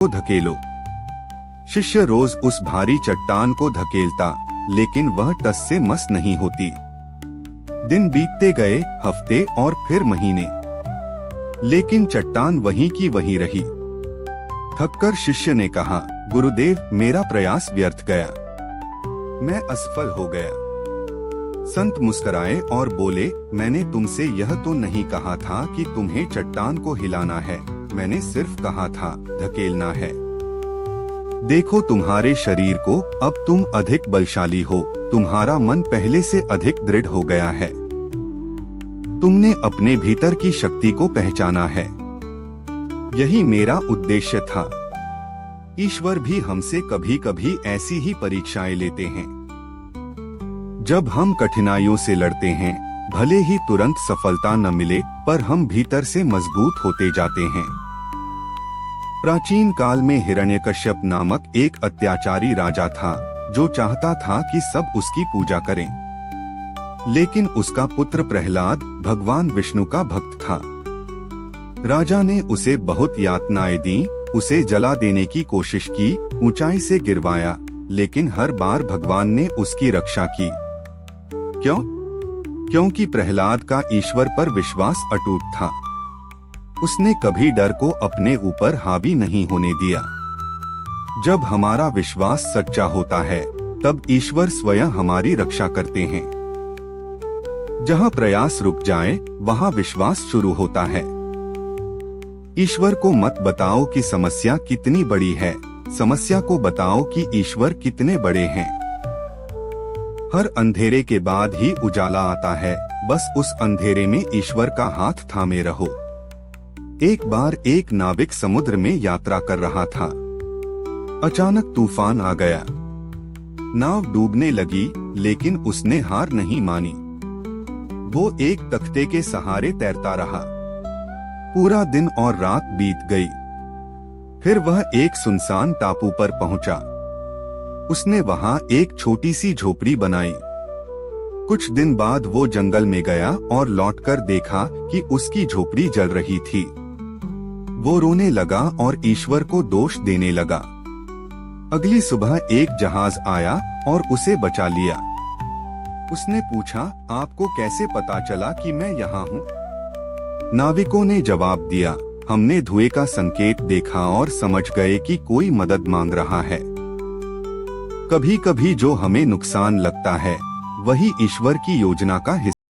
को धकेलो। शिष्य रोज उस भारी चट्टान को धकेलता, लेकिन वह टस से मस नहीं होती। दिन बीतते गए, हफ्ते और फिर महीने, लेकिन चट्टान वहीं की वहीं रही। थककर शिष्य ने कहा, गुरुदेव, मेरा प्रयास व्यर्थ गया, मैं असफल हो गया। संत मुस्कुराए और बोले, मैंने तुमसे यह तो नहीं कहा था कि तुम्हें चट्टान को हिलाना है, मैंने सिर्फ कहा था धकेलना है। देखो तुम्हारे शरीर को, अब तुम अधिक बलशाली हो, तुम्हारा मन पहले से अधिक दृढ़ हो गया है। तुमने अपने भीतर की शक्ति को पहचाना है। यही मेरा उद्देश्य था। ईश्वर भी हमसे कभी कभी ऐसी ही परीक्षाएं लेते हैं। जब हम कठिनाइयों से लड़ते हैं, भले ही तुरंत सफलता न मिले, पर हम भीतर से मजबूत होते जाते हैं। प्राचीन काल में हिरण्यकश्यप नामक एक अत्याचारी राजा था, जो चाहता था कि सब उसकी पूजा करें। लेकिन उसका पुत्र प्रहलाद भगवान विष्णु का भक्त था। राजा ने उसे बहुत यातनाएं दी, उसे जला देने की कोशिश की, ऊंचाई से गिरवाया, लेकिन हर बार भगवान ने उसकी रक्षा की। क्यों? क्योंकि प्रहलाद का ईश्वर पर विश्वास अटूट था। उसने कभी डर को अपने ऊपर हावी नहीं होने दिया। जब हमारा विश्वास सच्चा होता है, तब ईश्वर स्वयं हमारी रक्षा करते हैं। जहाँ प्रयास रुक जाए, वहाँ विश्वास शुरू होता है। ईश्वर को मत बताओ कि समस्या कितनी बड़ी है, समस्या को बताओ कि ईश्वर कितने बड़े हैं। हर अंधेरे के बाद ही उजाला आता है, बस उस अंधेरे में ईश्वर का हाथ थामे रहो। एक बार एक नाविक समुद्र में यात्रा कर रहा था। अचानक तूफान आ गया। नाव डूबने लगी, लेकिन उसने हार नहीं मानी। वो एक तख्ते के सहारे तैरता रहा। पूरा दिन और रात बीत गई। फिर वह एक सुनसान टापू पर पहुंचा। उसने वहां एक छोटी सी झोपड़ी बनाई। कुछ दिन बाद वो जंगल में गया और लौटकर देखा कि उसकी झोपड़ी जल रही थी। वो रोने लगा और ईश्वर को दोष देने लगा। अगली सुबह एक जहाज आया और उसे बचा लिया। उसने पूछा, आपको कैसे पता चला कि मैं यहाँ हूँ? नाविकों ने जवाब दिया, हमने धुएं का संकेत देखा और समझ गए कि कोई मदद मांग रहा है। कभी कभी जो हमें नुकसान लगता है, वही ईश्वर की योजना का हिस्सा